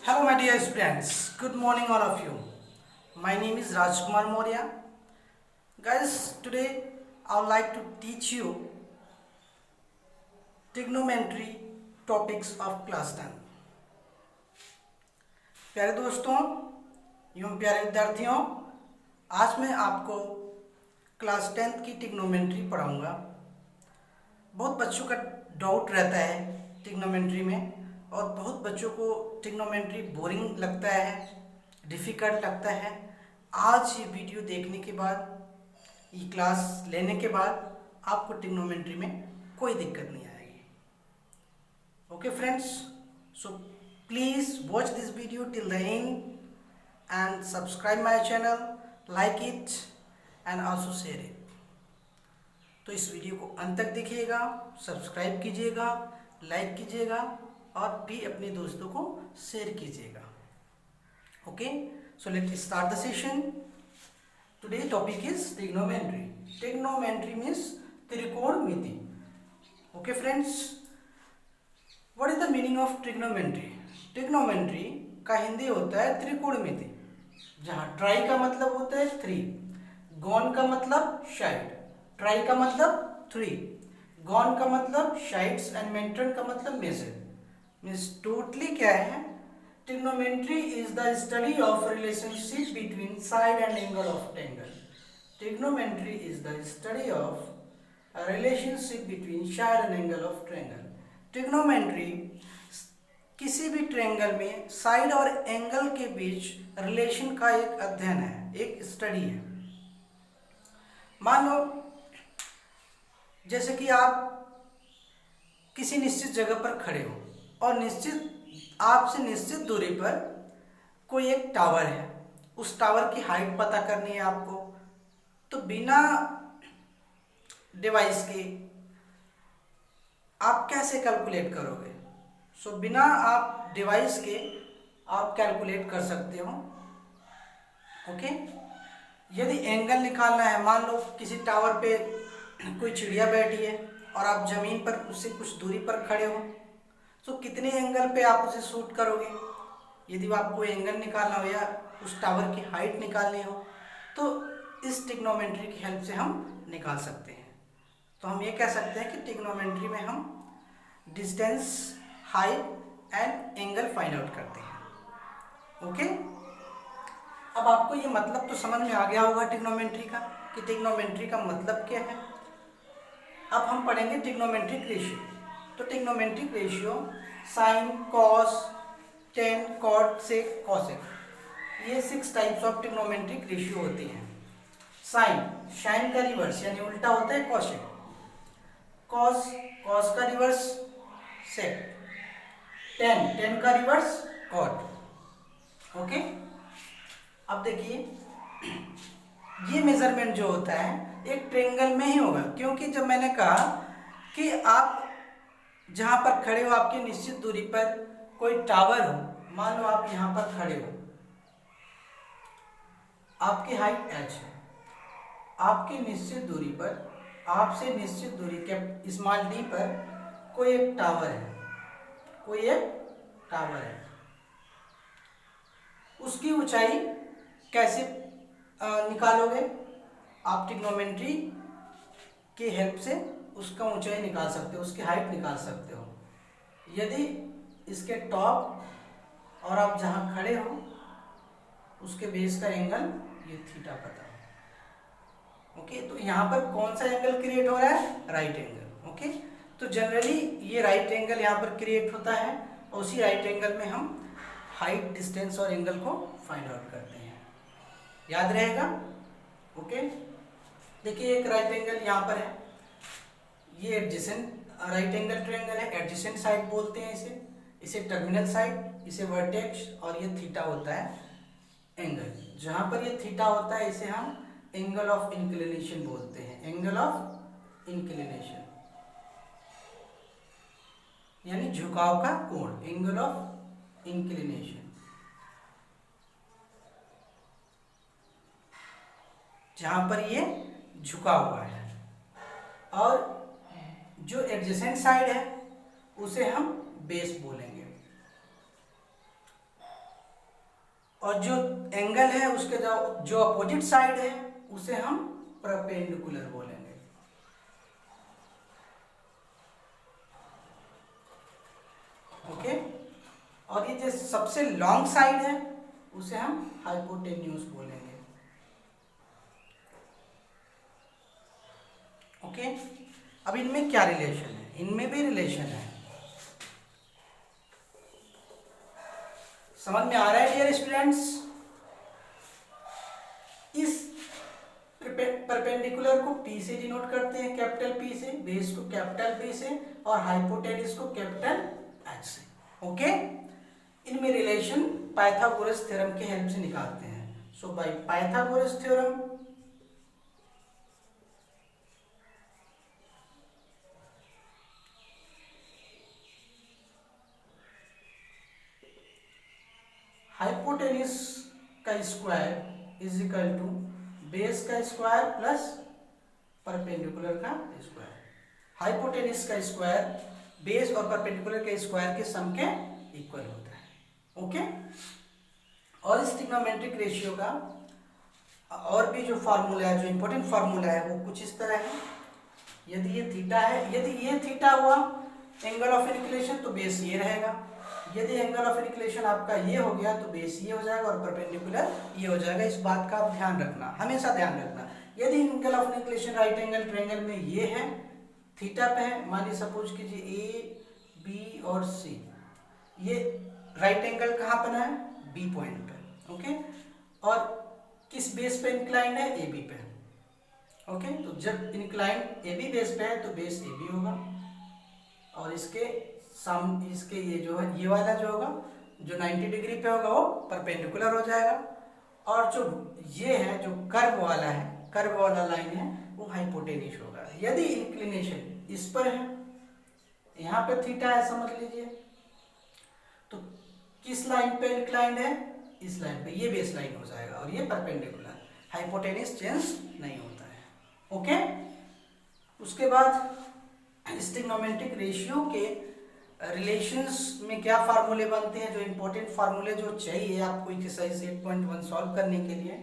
Hello my dear students, good morning all of you. My name is Rajkumar Maurya. Guys, today I would like to teach you trigonometry topics of class 10. प्यारे दोस्तों एवं प्यारे विद्यार्थियों, आज मैं आपको class 10 की ट्रिग्नोमेट्री पढ़ाऊंगा। बहुत बच्चों का डाउट रहता है ट्रिग्नोमेट्री में और बहुत बच्चों को ट्रिग्नोमेट्री बोरिंग लगता है, डिफ़िकल्ट लगता है। आज ये वीडियो देखने के बाद, ये क्लास लेने के बाद आपको ट्रिग्नोमेट्री में कोई दिक्कत नहीं आएगी। Okay friends, so please watch this video till the end and subscribe my channel, like it and also share it. तो इस वीडियो को अंत तक देखिएगा, सब्सक्राइब कीजिएगा, लाइक कीजिएगा और भी अपने दोस्तों को शेयर कीजिएगा। Okay, so let start the session. Today topic is trigonometry. Trigonometry means त्रिकोणमिति। Okay friends, what is the meaning of trigonometry? Trigonometry का हिंदी होता है त्रिकोणमिति, जहाँ ट्राई का मतलब होता है 3, गॉन का मतलब साइड, ट्राई का मतलब 3, गॉन का मतलब साइड्स एंड मेंटन का मतलब मेजर। मीन्स टोटली क्या है? Trigonometry is the study of relationship between side and angle of triangle. Trigonometry is the study of relationship between side and angle of triangle. Trigonometry किसी भी triangle में side और angle के बीच relation का एक अध्ययन है, एक स्टडी है। मान लो जैसे कि आप किसी निश्चित जगह पर खड़े हो और आपसे निश्चित दूरी पर कोई एक टावर है, उस टावर की हाइट पता करनी है आपको। तो बिना डिवाइस के आप कैसे कैलकुलेट करोगे? सो बिना आप डिवाइस के आप कैलकुलेट कर सकते हो। ओके, यदि एंगल निकालना है, मान लो किसी टावर पे कोई चिड़िया बैठी है और आप जमीन पर उससे कुछ दूरी पर खड़े हो, तो कितने एंगल पे आप उसे शूट करोगे? यदि आपको एंगल निकालना हो या उस टावर की हाइट निकालनी हो, तो इस ट्रिग्नोमेट्री की हेल्प से हम निकाल सकते हैं। तो हम ये कह सकते हैं कि ट्रिग्नोमेट्री में हम distance, height and angle find out करते हैं। ओके, अब आपको ये मतलब तो समझ में आ गया होगा ट्रिग्नोमेट्री का, कि ट्रिग्नोमेट्री का मतलब क्या है। अब हम पढ़ेंगे ट्रिग्नोमेट्रिक रेशियो। तो trigonometric ratio sine, cos, tan, cot, sec, cosec, ये 6 टाइप्स ऑफ ट्रिग्नोमेट्रिक रेशियो होती हैं। साइन का रिवर्स यानी उल्टा होता है कॉसेक। कॉस का रिवर्स सेक। टेन का रिवर्स कॉट। ओके, अब देखिए ये मेजरमेंट जो होता है एक ट्रायंगल में ही होगा, क्योंकि जब मैंने कहा कि आप जहाँ पर खड़े हो आपकी निश्चित दूरी पर कोई टावर हो, मान लो आप यहाँ पर खड़े हो, आपकी हाइट h है, आपकी निश्चित दूरी पर, आपसे निश्चित दूरी के स्मॉल d पर कोई एक टावर है, उसकी ऊंचाई कैसे निकालोगे? आप ट्रिग्नोमेट्री की हेल्प से उसका ऊंचाई निकाल सकते हो, उसकी हाइट निकाल सकते हो। यदि इसके टॉप और आप जहां खड़े हो उसके बेस का एंगल ये थीटा पता हो। ओके, तो यहाँ पर कौन सा एंगल क्रिएट हो रहा है? Right angle. ओके, तो जनरली ये राइट एंगल यहाँ पर क्रिएट होता है और उसी राइट एंगल में हम हाइट, डिस्टेंस और एंगल को फाइंड आउट करते हैं। याद रहेगा? ओके, देखिए एक राइट एंगल यहाँ पर है, ये एडजेसेंट राइट एंगल ट्रायंगल है, एडजेसेंट साइड बोलते हैं इसे टर्मिनल साइड, इसे वर्टेक्स, और ये थीटा होता है एंगल। जहाँ पर ये थीटा होता है इसे हम एंगल ऑफ इंक्लिनेशन बोलते हैं, एंगल ऑफ इंक्लिनेशन यानी झुकाव का कोण, एंगल ऑफ इंक्लिनेशन। जहां पर ये झुका हुआ है, और जो एडजेसेंट साइड है उसे हम बेस बोलेंगे। और जो एंगल है उसके जो अपोजिट साइड है उसे हम परपेंडिकुलर बोलेंगे। ओके, और ये जो सबसे लॉन्ग साइड है उसे हम हाइपोटेन्यूज बोलेंगे। ओके, अब इनमें क्या रिलेशन है? इनमें भी रिलेशन है। समझ में आ रहा है डियर स्टूडेंट्स? इस परपेंडिकुलर को P से डिनोट करते हैं, कैपिटल P से, बेस को कैपिटल B से, और हाइपोटेन्यूज को कैपिटल H से। ओके, इनमें रिलेशन पाइथागोरस थ्योरम के हेल्प से निकालते हैं। So by Pythagoras theorem hypotenuse का square is equal to base का स्क्वायर प्लस परपेंडिकुलर का स्क्वायर। हाइपोटेन्यूज का स्क्वायर बेस और परपेंडिकुलर के स्क्वायर के सम के इक्वल होता है। ओके, और इस ट्रिग्नोमेट्रिक रेशियो का और भी जो फार्मूला है, जो इंपॉर्टेंट फार्मूला है, वो कुछ इस तरह है। यदि ये थीटा है, यदि ये थीटा हुआ एंगल ऑफ इनक्लिनेशन तो बेस ये रहेगा। यदि एंगल ऑफ इनक्लिनेशन आपका ये हो गया तो बेस ये हो जाएगा और परपेंडिकुलर ये हो जाएगा। इस बात का आप ध्यान रखना, हमेशा ध्यान रखना। यदि angle of inclination right angle triangle में ये है, थीटा पे है, मानिए सपोज कीजिए ए बी और सी, ये राइट एंगल कहाँ बना है? बी पॉइंट पे। ओके, और किस बेस पे इंक्लाइन है? ए बी पे। ओके, तो जब इंक्लाइन ए बी बेस पे है तो बेस ए बी होगा, और इसके ये जो है, ये वाला जो होगा, जो 90 डिग्री पे होगा वो परपेंडिकुलर हो जाएगा, और जो ये है, जो कर्व वाला है, कर्व वाला लाइन है, वो हाइपोटेन्यूज होगा। यदि इंक्लिनेशन इस पर है, यहाँ पे थीटा है समझ लीजिए, तो किस लाइन पे इंक्लाइंड है? इस लाइन पे, ये बेस लाइन हो जाएगा और ये परपेंडिकुलर, हाइपोटेन्यूज चेंज नहीं होता है। ओके, उसके बाद ट्रिग्नोमेट्रिक रेशियो के रिलेशंस में क्या फार्मूले बनते हैं, जो इंपॉर्टेंट फार्मूले जो चाहिए आपको एक्सरसाइज 8.1 सॉल्व करने के लिए,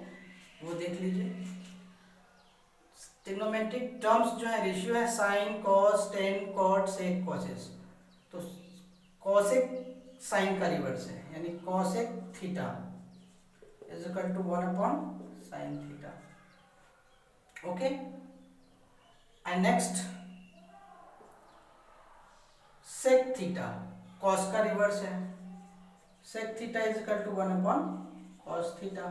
वो देख लीजिए। ट्रिग्नोमेट्रिक टर्म्स जो है, रेशियो है sine, cos, tan, cot, sec, cosec. तो कॉसेक साइन का रिवर्स है, यानी cosec theta is equal to 1/sin theta. Okay, and next sec theta, cos का रिवर्स है, sec theta is equal to 1/cos theta.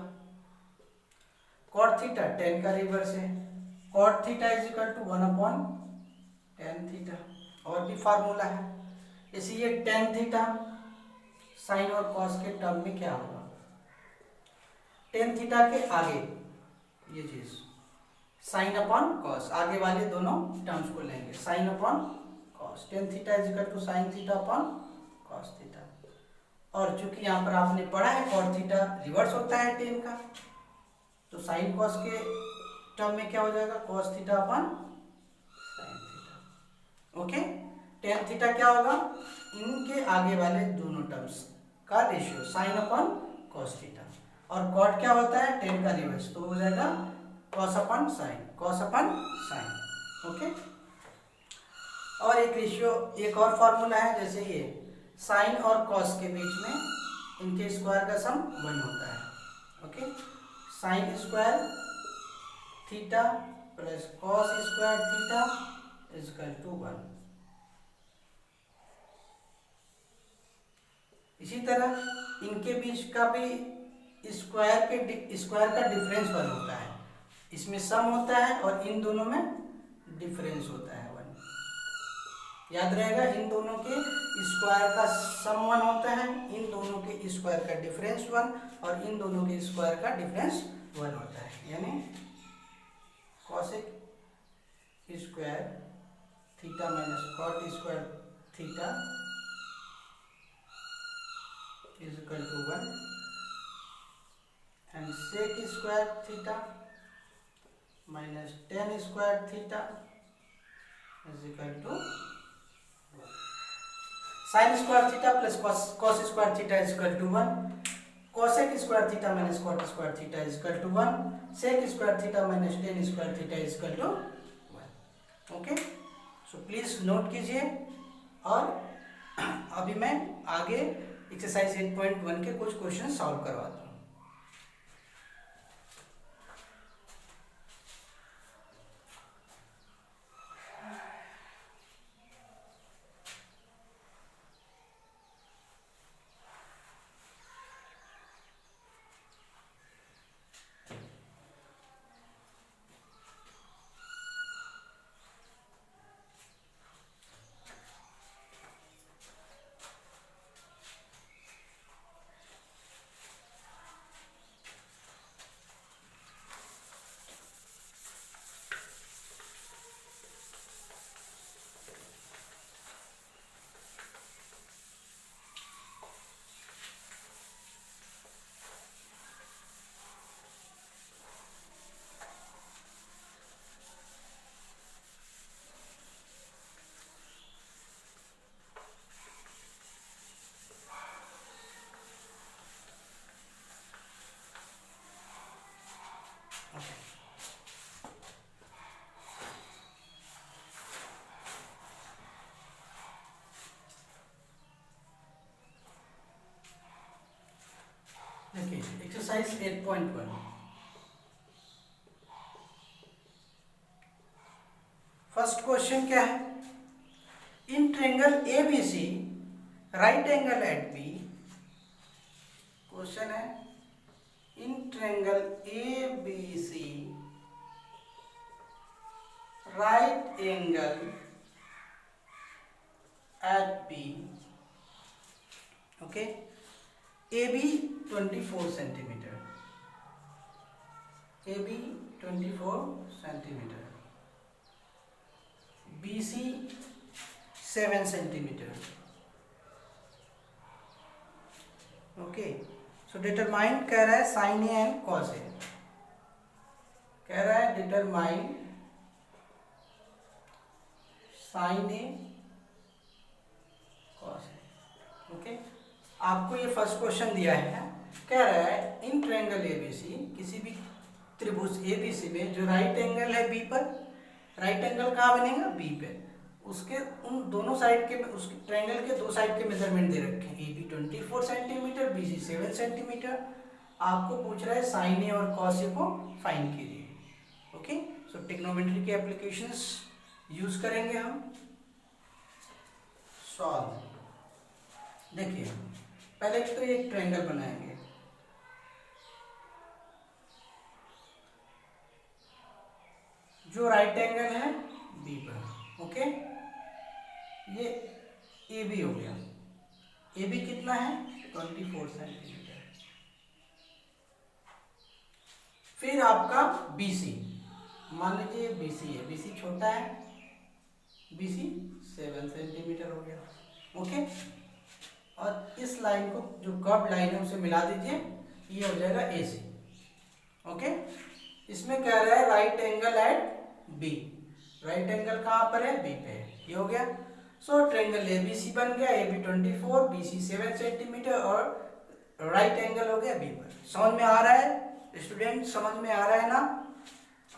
Cot theta tan का reverse है, cot theta is equal to 1/tan theta. और भी formula है, इसी ये tan theta sine और कॉस के टर्म में क्या होगा? टेन थीटा के आगे ये चीज साइन अपॉन कॉस, आगे वाले दोनों टर्म्स को लेंगे, sine upon cos, tan theta is equal to sine theta upon cos theta. और चूंकि यहाँ पर आपने पढ़ा है कॉट थीटा रिवर्स होता है टेन का, तो साइन कॉस के टर्म में क्या हो जाएगा? Cos theta upon sine theta. Okay, tan theta क्या होगा? इनके आगे वाले दोनों टर्म्स का ratio, sign upon cos theta. और कॉट क्या होता है? टेन का रिवर्स, तो हो जाएगा cos upon sine, cos upon sine. Okay, और एक रेशियो, एक और फॉर्मूला है, जैसे ये साइन और कॉस के बीच में इनके स्क्वायर का सम 1 होता है। Okay, sine square theta plus cos square theta is equal to 1। इसी तरह इनके बीच का भी स्क्वायर का डिफरेंस 1 होता है, इसमें सम होता है और इन दोनों में डिफरेंस होता है 1। याद रहेगा, इन दोनों के स्क्वायर का सम 1 होता है, इन दोनों के स्क्वायर का डिफरेंस 1, और इन दोनों के स्क्वायर का डिफरेंस 1 होता है, यानी cosec square theta minus cot square theta is equal to 1, and sec square theta minus tan square theta is equal to sine square theta plus cos square theta is equal to 1, cosec square theta minus cot square theta is equal to 1, sec square theta minus tan square theta is equal to 1। Okay, so please note कीजिए। और अभी मैं आगे exercise 8.1 के कुछ question solve करवाता हूँ। देखिए एक्सरसाइज 8.1, फर्स्ट क्वेश्चन क्या है? In triangle ABC right angle at B, question है in triangle ABC right angle at B, okay, AB 24 centimetre, AB 24 centimetre, BC 7 centimetre. Okay, so determine कह रहा है sine A and cos A, कह रहा है determine sine A cos A. Okay, आपको ये first question दिया है, कह रहा है इन ट्रायंगल एबीसी, किसी भी त्रिभुज एबीसी में जो राइट एंगल है बी पर, राइट एंगल कहाँ बनेगा? बी पे, उसके उन दोनों साइड के, उसके ट्रायंगल के दो साइड के मेजरमेंट दे रखे हैं, A B 24 centimetre, B C 7 centimetre. आपको पूछ रहा है साइन ए और कॉस ए को फाइंड कीजिए। ओके, सो ट्रिग्नोमेट्री के एप्लीकेशंस यूज करेंगे हम। सॉल्व, देखिए पहले तो एक ट्रायंगल बनाएंगे, जो राइट एंगल है बी पर। ओके, ये ए बी हो गया, ए बी कितना है? 24 सेंटीमीटर। फिर आपका बी सी, मान लीजिए बी सी है, बी सी छोटा है, बी सी 7 सेंटीमीटर हो गया। ओके, और इस लाइन को जो कर्व लाइन है उसे मिला दीजिए, ये हो जाएगा ए सी। ओके, इसमें कह रहा है right angle at B, right angle कहाँ पर है? बी पे है, ये हो गया। सो ट्रायंगल एबीसी बन गया, A B 24, B C 7 centimetre और राइट एंगल हो गया बी पर। समझ में आ रहा है स्टूडेंट? समझ में आ रहा है ना?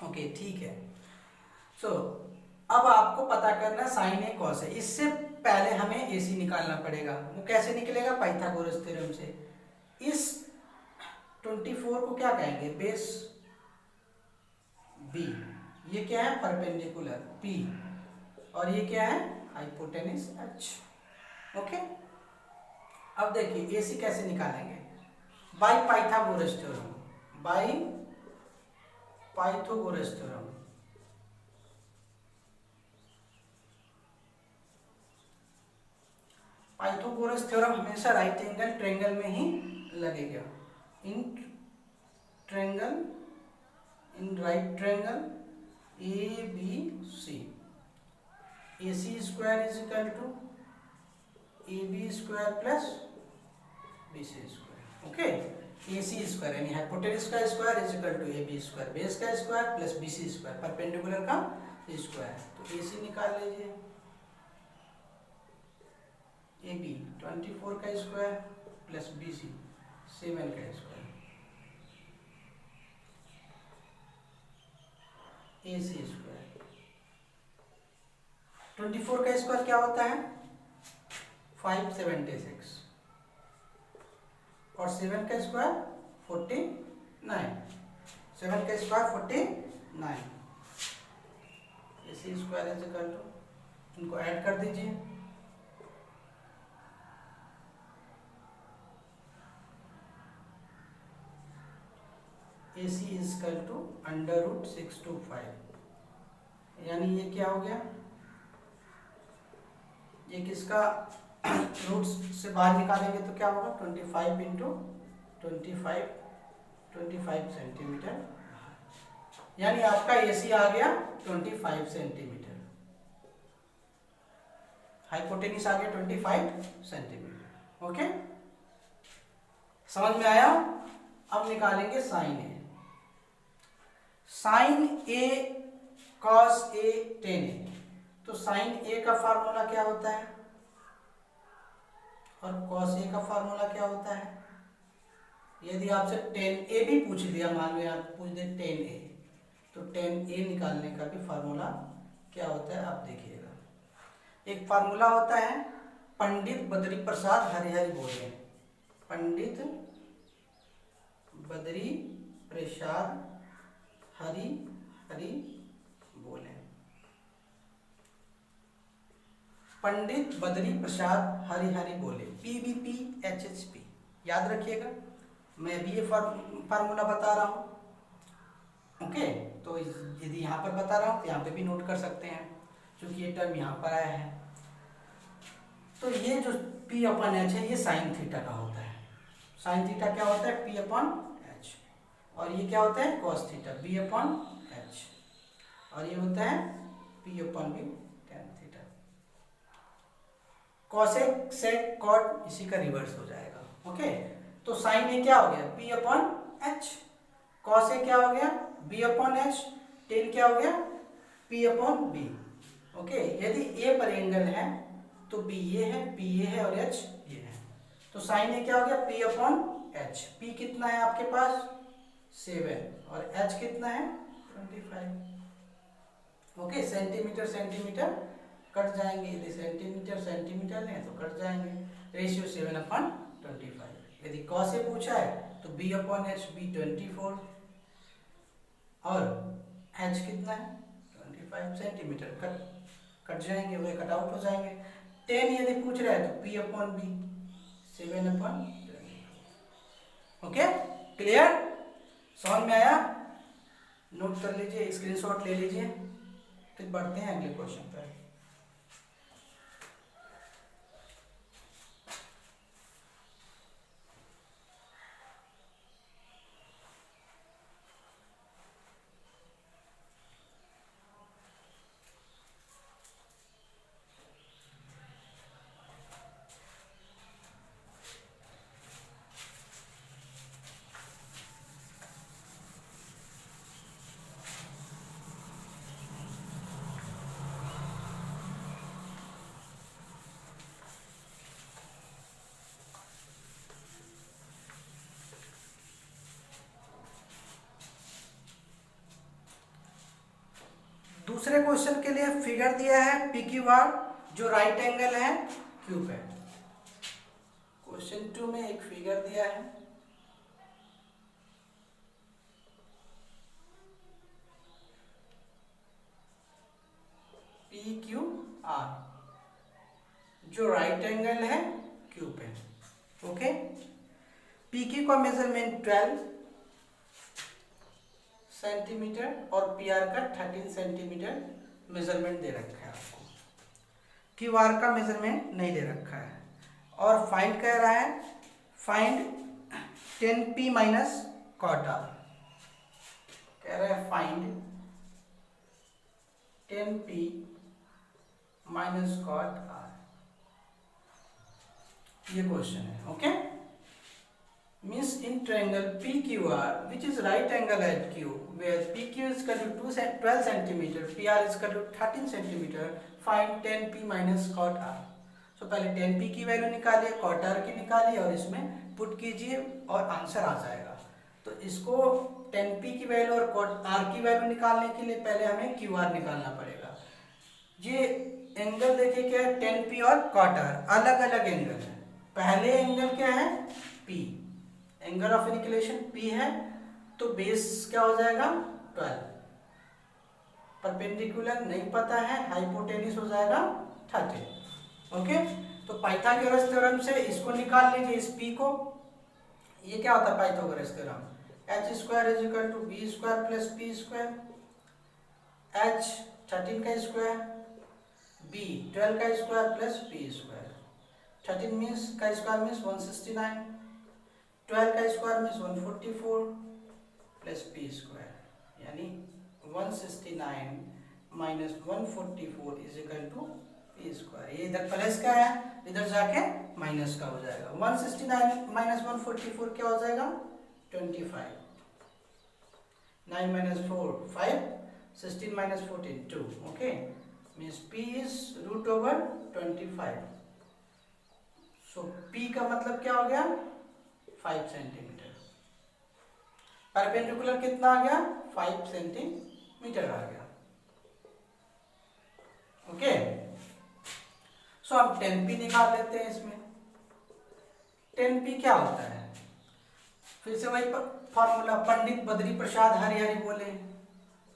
ओके, ठीक है। सो अब आपको पता करना साइन ए कॉस है। इससे पहले हमें एसी निकालना पड़ेगा। वो कैसे निकलेगा? पाइथागोरस थ्योरम से। इस 24 को क्या कहेंगे? बेस बी, ये क्या है? परपेंडिकुलर पी, और ये क्या है? Hypotenuse H. ओके, अब देखिए एसी कैसे निकालेंगे? By Pythagoras theorem, by Pythagoras theorem. Pythagoras theorem हमेशा राइट एंगल ट्रायंगल में ही लगेगा। In triangle, in right triangle A B C, A C square is equal to A B square plus B C square. Okay, A C square यानी hypotenuse का square is equal to A B square, base का square plus B C square, perpendicular का square. तो A सी निकाल लीजिए, ए B 24 का square plus B C 7 का square, AC square. 24 का स्क्वायर क्या होता है? 576 और 7 का स्क्वायर 49। 7 का स्क्वायर 49। AC स्क्वायर ऐसे कर लो, इनको ऐड कर दीजिए। AC इजकल टू √625, यानी ये क्या हो गया? ये किसका रूट से बाहर निकालेंगे तो क्या होगा? 25 इंटू 25 सेंटीमीटर, यानी आपका AC आ गया 25 सेंटीमीटर, हाइपोटेनिस आ गया 25 सेंटीमीटर। ओके, समझ में आया? अब निकालेंगे sine A। Sine A cos A tan A, तो साइन A का फार्मूला क्या होता है और cos A का फार्मूला क्या होता है? यदि आपसे tan A भी पूछ दिया, मान लो आप पूछ दे tan A, तो tan A निकालने का भी फार्मूला क्या होता है आप देखिएगा। एक फार्मूला होता है पंडित बद्री प्रसाद हरिहरि बोले, पंडित बद्री प्रसाद हरि बोले, पंडित बद्री प्रसाद हरि बोले, PBP HHP, याद रखिएगा। मैं भी ये फार्मूला बता रहा हूँ। ओके, तो यदि यहाँ पर बता रहा हूँ तो यहाँ पे भी नोट कर सकते हैं, क्योंकि ये टर्म यहाँ पर आया है। तो ये जो P/H है ये साइन थीटा का होता है। साइन थीटा क्या होता है? P/H, और ये क्या होता है? cos थीटा B/H, और ये होता है P/V tan theta. cosec sec cot इसी का रिवर्स हो जाएगा। ओके, तो साइन ए क्या हो गया? P/H, cos ए क्या हो गया? B/H, tan क्या हो गया? P/B। ओके, यदि ए पर एंगल है तो B ये है, P ये है और H ये है, तो साइन ए क्या हो गया? P/H। P कितना है आपके पास? 7, और H कितना है? 25। ओके, सेंटीमीटर सेंटीमीटर कट जाएंगे, यदि सेंटीमीटर सेंटीमीटर लें तो कट जाएंगे। रेशियो 7/25। यदि cos से पूछा है तो B/H B 24, और H कितना है? 25 सेंटीमीटर, कट जाएंगे, वे कट आउट हो जाएंगे। tan यदि पूछ रहा है तो P/B 7/20। Okay, clear? समझ में आया? नोट कर लीजिए, स्क्रीनशॉट ले लीजिए, फिर बढ़ते हैं अगले क्वेश्चन पर। दूसरे क्वेश्चन के लिए फिगर दिया है PQR, जो राइट एंगल है क्यूब है। क्वेश्चन 2 में एक फिगर दिया है, PQR, जो राइट एंगल है क्यूब है। ओके, PQ का मेजरमेंट 12 सेंटीमीटर और PR का 13 सेंटीमीटर मेजरमेंट दे रखा है आपको। QR का मेजरमेंट नहीं दे रखा है, और फाइंड कह रहा है, find 10P minus cot R, कह रहा है find 10P minus cot R, ये क्वेश्चन है। Okay, means in triangle PQR which is right angle at Q, where PQ is equal to 12 cm, PR is equal to 13 cm, find 10P minus cot R। so पहले 10P की value निकालिए, cot R की निकालिए, और इसमें put कीजिए और answer आ जाएगा। तो इसको tan p की वैल्यू और cot r की वैल्यू निकालने के लिए पहले हमें क्यू आर निकालना पड़ेगा। ये एंगल देखिए क्या है, tan p और cot r अलग अलग एंगल है। पहले एंगल क्या है, p, angle of inclination p है, तो बेस क्या हो जाएगा 12, परपेंडिकुलर नहीं पता है, हाइपोटेन्यूज हो जाएगा 30। ओके, तो पाइथागोरस थ्योरम से इसको निकाल लीजिए, इस p को। ये क्या होता है Pythagoras theorem, h square is equal to b square plus p square, h 13 का स्क्वायर, b 12 का square plus p square. 13 means का स्क्वायर मीन्स 169, 12 का square means 144 plus p square, यानी 169 minus 144 is equal to p square. ये इधर plus का है, इधर जाके माइनस का हो जाएगा। 169 माइनस 144 क्या हो जाएगा 25, 9 minus 4 5, 16 minus 14 2। Okay, means p is root over 25। So p का मतलब क्या हो गया 5 सेंटीमीटर। परपेंडिकुलर कितना आ गया 5 सेंटीमीटर आ गया। ओके, सो अब tan p निकाल लेते हैं इसमें। tan p क्या होता है, फिर से वही फॉर्मूला, पंडित बद्री प्रसाद हरि हरि बोले,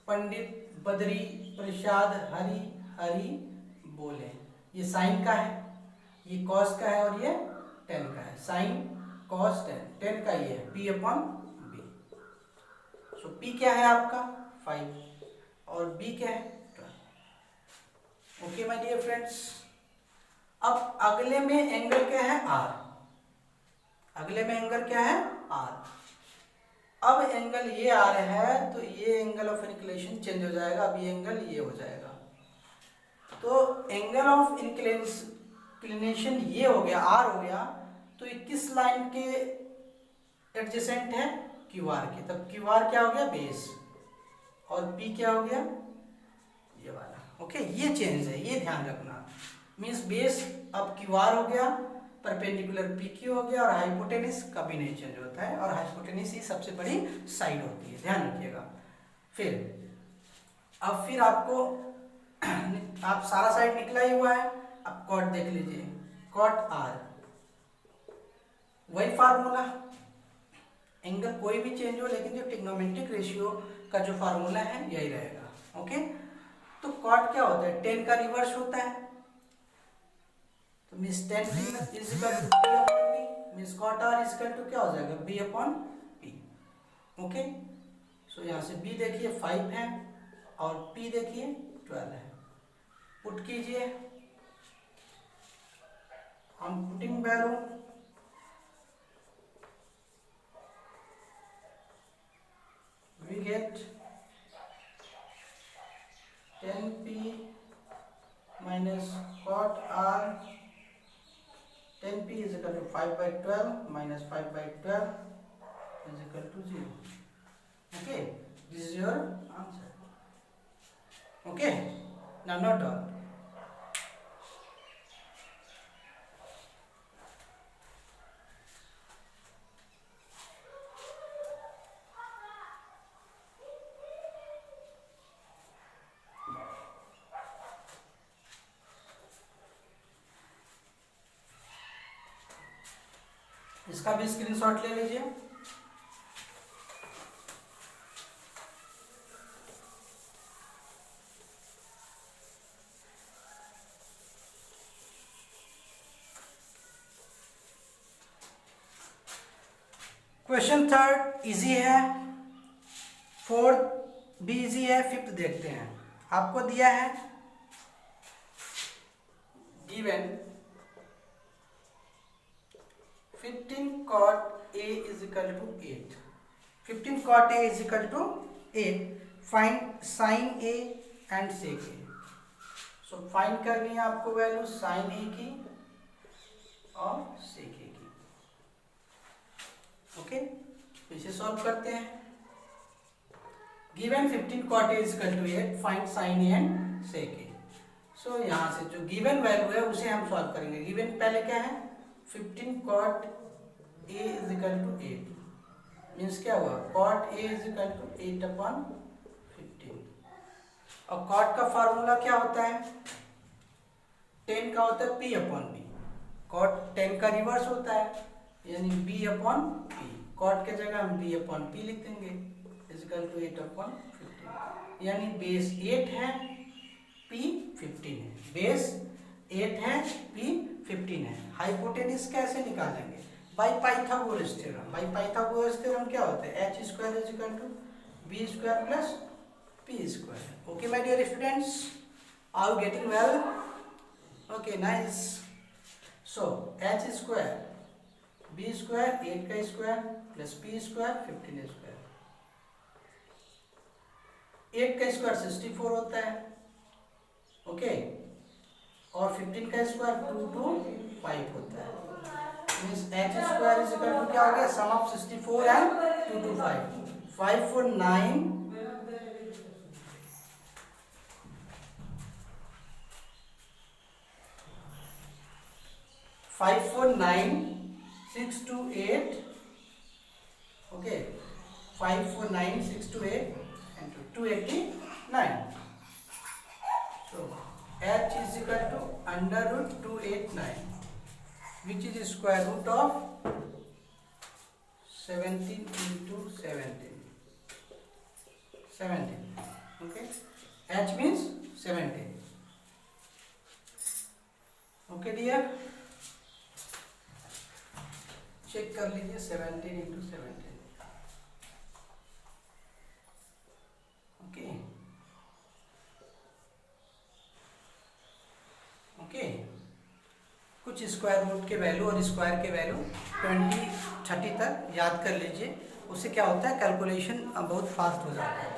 पंडित बद्री प्रसाद हरि हरि बोले। ये साइन का है, ये कॉस का है और ये tan का है, साइन कॉस tan का ये है p अपॉन b। सो p क्या है आपका 5 और b क्या है 12। ओके माय डियर फ्रेंड्स, अब अगले में एंगल क्या है r, अगले में एंगल क्या है r। अब एंगल ये आ रहा है, तो ये एंगल ऑफ इनक्लिनेशन चेंज हो जाएगा, अब ये एंगल ये हो जाएगा। तो एंगल ऑफ इंक्लिनेशन ये हो गया r हो गया, तो ये किस लाइन के एडजेसेंट है क्यू आर के, तब क्यू आर क्या हो गया बेस और p क्या हो गया ये वाला। ओके, ये चेंज है, ये ध्यान रखना। मीन्स बेस अब क्यू आर हो गया, परपेंडिकुलर पी क्यू हो गया, और हाइपोटेनिस कभी नहीं चेंज होता है, और हाइपोटेनिस ही सबसे बड़ी साइड होती है, ध्यान रखिएगा। फिर आपको आप सारा साइड निकला ही हुआ है, अब कॉट देख लीजिए, कॉट आर वही फार्मूला, एंगल कोई भी चेंज हो लेकिन जो ट्रिग्नोमेट्रिक रेशियो का जो फार्मूला है यही रहेगा। ओके, तो कॉट क्या होता है, tan का रिवर्स होता है, तो means tan is equal to p upon b, means cot r is equal to क्या हो जाएगा b upon p। Okay, so यहाँ से b देखिए 5 है और p देखिए 12 है, पुट कीजिए, हम putting value we get 10p minus cot r, 10p is equal to 5 by 12 minus 5 by 12 is equal to 0. Okay, this is your answer. Okay, now note down. इसका भी स्क्रीनशॉट ले लीजिए। क्वेश्चन थर्ड इजी है, fourth भी easy है, fifth देखते हैं। आपको दिया है given 15 cot a is equal to 8, 15 cot a is equal to 8, find sin a and sec a। So find करनी है आपको वैल्यू sin a की और sec a की। ओके, इसे सॉल्व करते हैं। Given 15 cot a is equal to 8, find sin a and sec a। सो यहाँ से जो गिवन वैल्यू है उसे हम सॉल्व करेंगे। गिवन पहले क्या है 15 cot A is equal to 8 means क्या हुआ, cot A is equal to 8/15। और कॉट का फार्मूला क्या होता है, 10 का होता है p/b। कॉट 10 का रिवर्स होता है यानी b/p। कॉट के जगह हम b/p लिख देंगे इज इक्वल टू 8/15 यानी बेस 8 है p 15 है, बेस 8 है p 15 है। हाइपोटेन्यूज कैसे निकालेंगे, by Pythagoras theorem. By Pythagoras theorem क्या होता है, h square is equal to b square plus p square. Okay my dear students, are you getting well? Okay nice. So h square b square 8 का square plus p square 15 square. 8 का square 64 होता है, okay, और 15 का square 2 to 5 होता है। Means h square is equal to क्या हो गया, sum of 64 and 2 to 5। 5 4 9 5 4 9 6 to 8, okay, 5 4 9 6 to 8 and 289. So h is equal to under root 289 which is square root of 17 into 17, okay, h means 17, okay dear, check कर लीजिए 17 into 17, okay okay. कुछ square root के value और square के value 20 30 तक याद कर लीजिए, उससे क्या होता है कैलकुलेशन बहुत फास्ट हो जाता है।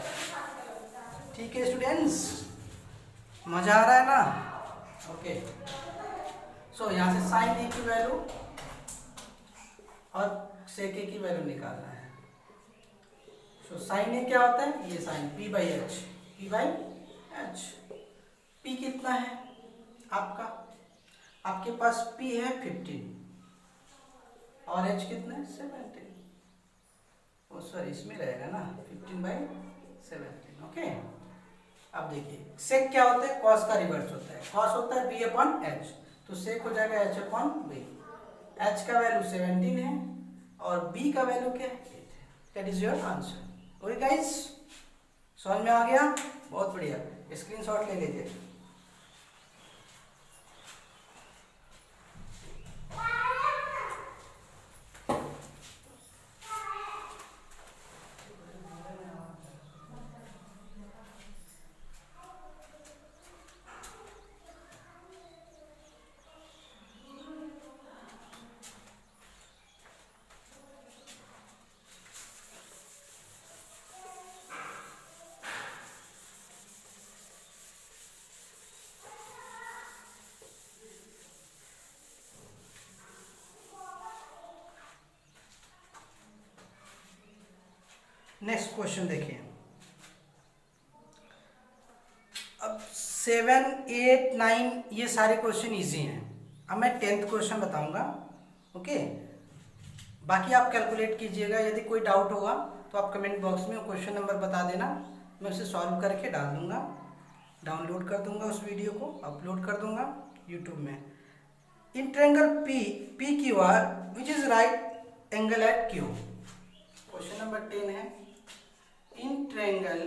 ठीक है स्टूडेंट्स, मजा आ रहा है ना? ओके, सो यहाँ से साइन ए की वैल्यू और सेक ए की वैल्यू निकालना है। सो साइन ए क्या होता है, ये साइन p/h, p/h। p कितना है आपका, आपके पास p है 15 और h कितना है 17, ओ सॉरी इसमें रहेगा ना 15/17, ओके। अब देखिए सेक क्या होता है, कॉस का रिवर्स होता है, कॉस होता है b/h, तो सेक हो जाएगा h/b। h का वैल्यू 17 है और b का वैल्यू क्या है 8 है। That is your answer. Okay guys, समझ में आ गया? बहुत बढ़िया, स्क्रीनशॉट ले लीजिए। नेक्स्ट क्वेश्चन देखिए। अब 7 8 9 ये सारे क्वेश्चन इजी हैं। अब मैं 10th क्वेश्चन बताऊंगा, ओके। बाकी आप कैलकुलेट कीजिएगा, यदि कोई डाउट होगा तो आप कमेंट बॉक्स में क्वेश्चन नंबर बता देना, मैं उसे सॉल्व करके डाल दूंगा, डाउनलोड कर दूंगा, उस वीडियो को अपलोड कर दूंगा यूट्यूब में। In triangle P Q R which is right angle at Q. Question number 10 है, in triangle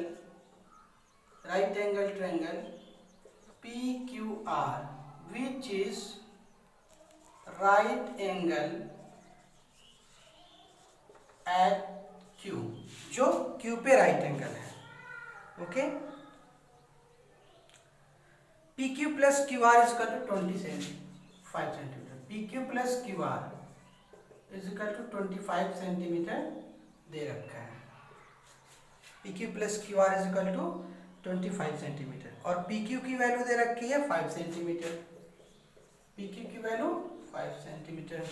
right angle triangle PQR which is right angle at Q, जो Q पे राइट एंगल है, okay. PQ plus QR is equal to 25 centimetre. PQ plus QR is equal to 25 centimetre दे रखा है। PQ plus QR is equal to 25 centimetre और PQ की value दे रखी है 5 सेंटीमीटर। PQ की वैल्यू 5 सेंटीमीटर।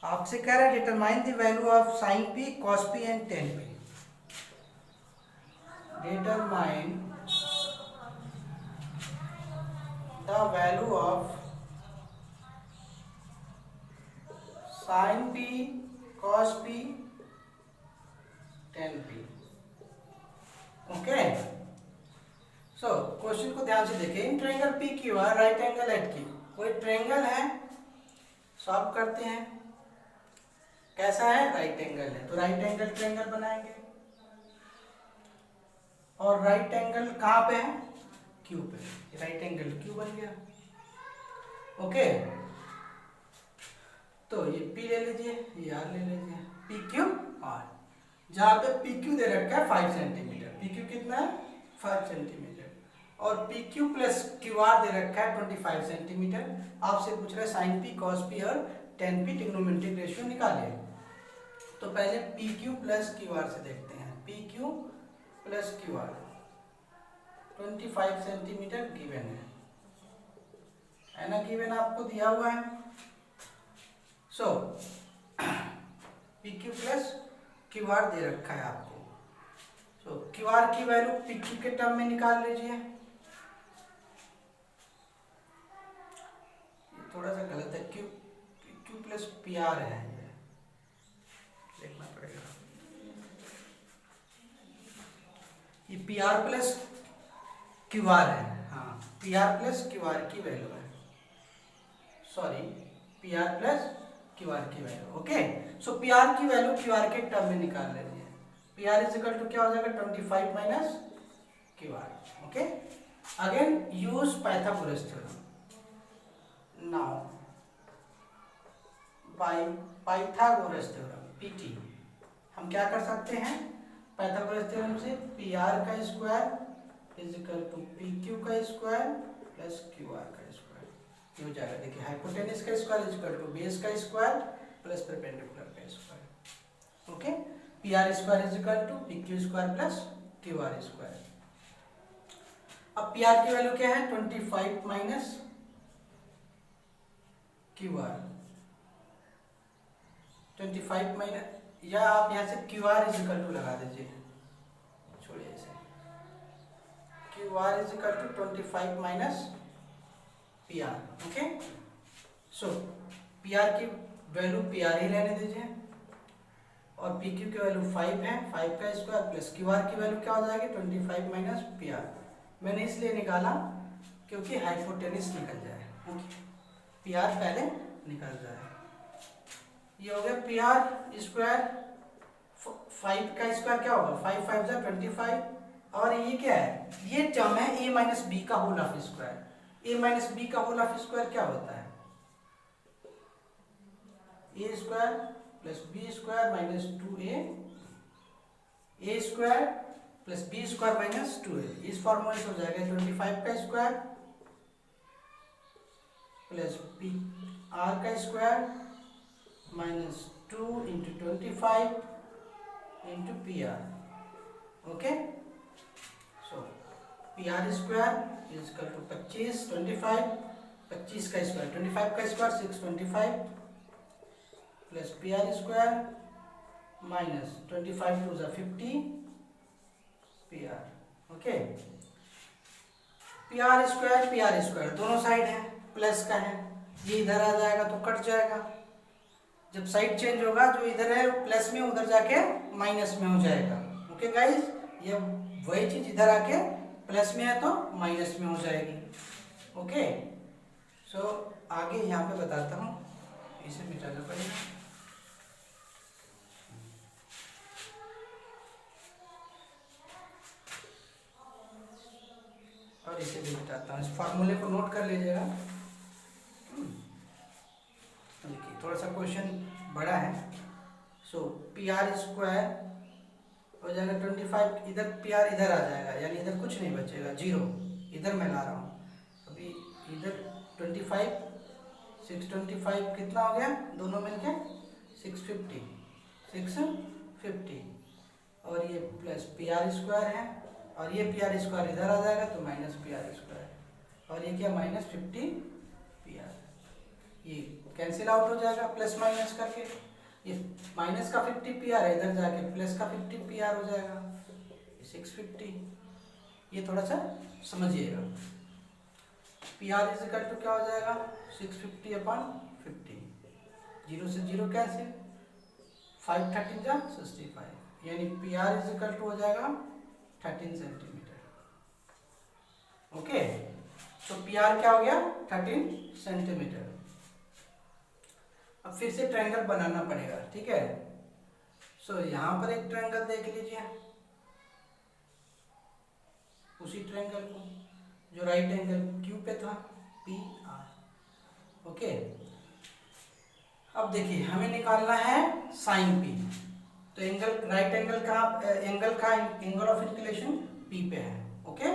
आपसे कह रहा है determine the value of sine P, cos P and tan P। Determine the value of sine P cos P tan P. Okay, so question को ध्यान से देखिए। In triangle P Q R right angle at Q, कोई triangle है, solve करते हैं। कैसा है? राइट एंगल है, तो राइट एंगल ट्रायंगल बनाएंगे। और राइट एंगल कहाँ पे है? क्यू पे। राइट एंगल क्यू बन गया। ओके, तो ये P ले लीजिए, ये R ले लीजिए, पी क्यू आर। जहाँ पे पी क्यू दे रखा है 5 सेंटीमीटर, पी क्यू कितना है? 5 सेंटीमीटर, और P Q plus Q R दे रखा है 25 सेंटीमीटर। आपसे पूछ रहा है साइन पी कॉस पी और टेन पी ट्रिग्नोमेट्रिक रेशियो निकालिए। तो पहले P Q plus Q R से देखते हैं। P Q plus Q R 25 centimetre given है ना, गिवन आपको दिया हुआ है। So P Q plus Q R दे रखा है आपको। सो क्यू आर की वैल्यू पी क्यू के टर्म में निकाल लीजिए। ये थोड़ा सा गलत है, Q Q plus P R है, ये देखना पड़ेगा। ये P R plus Q R है, हाँ, P R plus Q R की वैल्यू है, sorry, P R plus Q R की value. Okay, so P R की वैल्यू क्यू आर के टर्म में निकाल लीजिए। P R is equal to क्या हो जाएगा? 25 minus Q R. Okay, again use Pythagoras theorem. Now by Pythagoras theorem PT हम क्या कर सकते हैं? पाइथागोरस थ्योरम से पी आर का square is equal to P Q का स्क्वायर प्लस क्यू आर का स्क्वायर। ये हो जाएगा, देखिए, हाइपोटेनस का square is equal to base का स्क्वायर प्लस परपेंडिकुलर का square. Okay, P R square is equal to P Q square plus Q R square. अब पी आर की वैल्यू क्या है? 25 माइनस क्यू आर, 25 माइनस, या आप यहाँ से Q R is equal to लगा दीजिए, छोड़िए इसे। Q R is equal to 25 minus P R. Okay, so P R की वैल्यू पी आर ही रहने दीजिए, और पी क्यू की वैल्यू 5 है, 5 का स्क्वायर प्लस क्यू आर की वैल्यू क्या हो जाएगी? 25 माइनस पी आर। मैंने इसलिए निकाला क्योंकि हाइपोटेनस निकल जाए। ओके, पी आर पहले निकल जाए। ये हो गया पी आर स्क्वायर, 5 का स्क्वायर क्या होगा? 5 5 जा 25, और ये क्या है? ये टर्म है ए माइनस बी का whole of square. A minus b का होल ऑफ स्क्वायर क्या होता है? A square plus b square minus 2a, a square plus b square minus 2a। इस फॉर्मूले से हो जाएगा 25 का स्क्वायर प्लस पी आर का square minus 2 into 25 into P R. Okay, so P R square is equal to 25, 25 का square 25 का square 625 plus P R square minus 25 two ज़ा 50 P R. Okay, P R square दोनों side है, plus का है, ये इधर आ जाएगा तो कट जाएगा। जब साइड चेंज होगा, जो इधर है प्लस में उधर जाके माइनस में हो जाएगा। ओके गाइस, ये वही चीज इधर आके प्लस में है तो माइनस में हो जाएगी। ओके, सो आगे यहाँ पे बताता हूँ, इसे मिटाना पड़ेगा। और इसे भी मिटाता हूँ, इस फॉर्मूले को नोट कर लीजिएगा। देखिए, थोड़ा सा क्वेश्चन बड़ा है। सो पी आर स्क्वायर हो जाएगा 25, इधर पी आर इधर आ जाएगा, यानी इधर कुछ नहीं बचेगा, 0 इधर मैं ला रहा हूँ। अभी इधर 25 625 कितना हो गया? दोनों मिलके 650, और ये प्लस पी आर स्क्वायर है, और ये पी आर स्क्वायर इधर आ जाएगा तो माइनस पी आर स्क्वायर, और ये क्या? Minus 50 P are. ये कैंसिल आउट हो जाएगा प्लस माइनस करके। ये माइनस का 50 पी आर है, इधर जाके प्लस का 50 पी आर हो जाएगा, 650। ये थोड़ा सा समझिएगा। P R is equal to क्या हो जाएगा? 650 अपॉन 50, 0 से 0 कैंसिल, 5 13 जा 65, यानी P R is equal to हो जाएगा 13 सेंटीमीटर। ओके, तो पी आर क्या हो गया 13 सेंटीमीटर। अब फिर से ट्रायंगल बनाना पड़ेगा, ठीक है। सो यहाँ पर एक ट्रायंगल देख लीजिए, उसी ट्रायंगल को जो राइट एंगल क्यू पे था, पी आर। ओके, अब देखिए हमें निकालना है साइन पी। तो एंगल राइट एंगल का एंगल ऑफ इंक्लिनेशन पी पे है। ओके,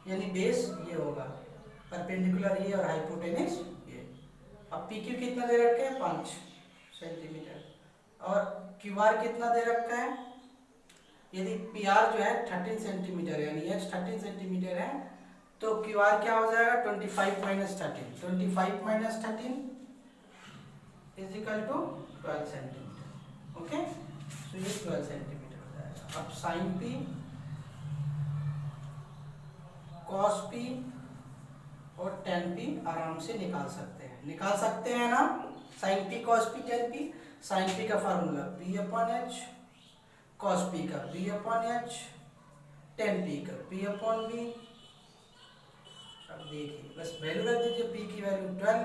यानी बेस ये होगा, परपेंडिकुलर ये और हाइपोटेनस ये। अब पी क्यू कितना दे रखा है 5 सेंटीमीटर, और क्यू आर कितना दे रखा है, यदि पी आर जो है 13 सेंटीमीटर यानी एच 13 सेंटीमीटर है, तो क्यू आर क्या हो जाएगा 25 minus 13, 25 minus 13 is equal to 12 centimetre. Okay, तो ये 12 सेंटीमीटर हो जाएगा। अब साइन पी कॉस पी और टेन पी आराम से निकाल सकते हैं ना। Sine P cos P tan P, sine P का formula P upon H, cos P का P upon H, tan P का पी अपॉन बी। अब देखिए बस वैल्यू रख दीजिए, पी की वैल्यू 12,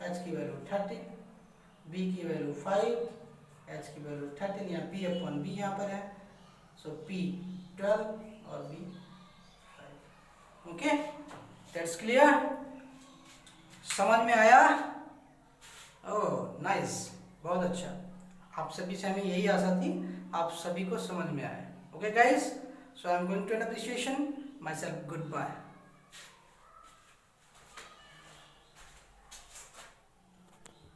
एच की वैल्यू 30, बी की वैल्यू 5, एच की वैल्यू 13, या पी अपॉन बी यहाँ पर है। सो पी 12 और बी 5। ओके, दैट्स क्लियर, समझ में आया? ओह नाइस, बहुत अच्छा। आप सभी से हमें यही आशा थी, आप सभी को समझ में आए। Okay guys, so I am going to an appreciation myself, good bye.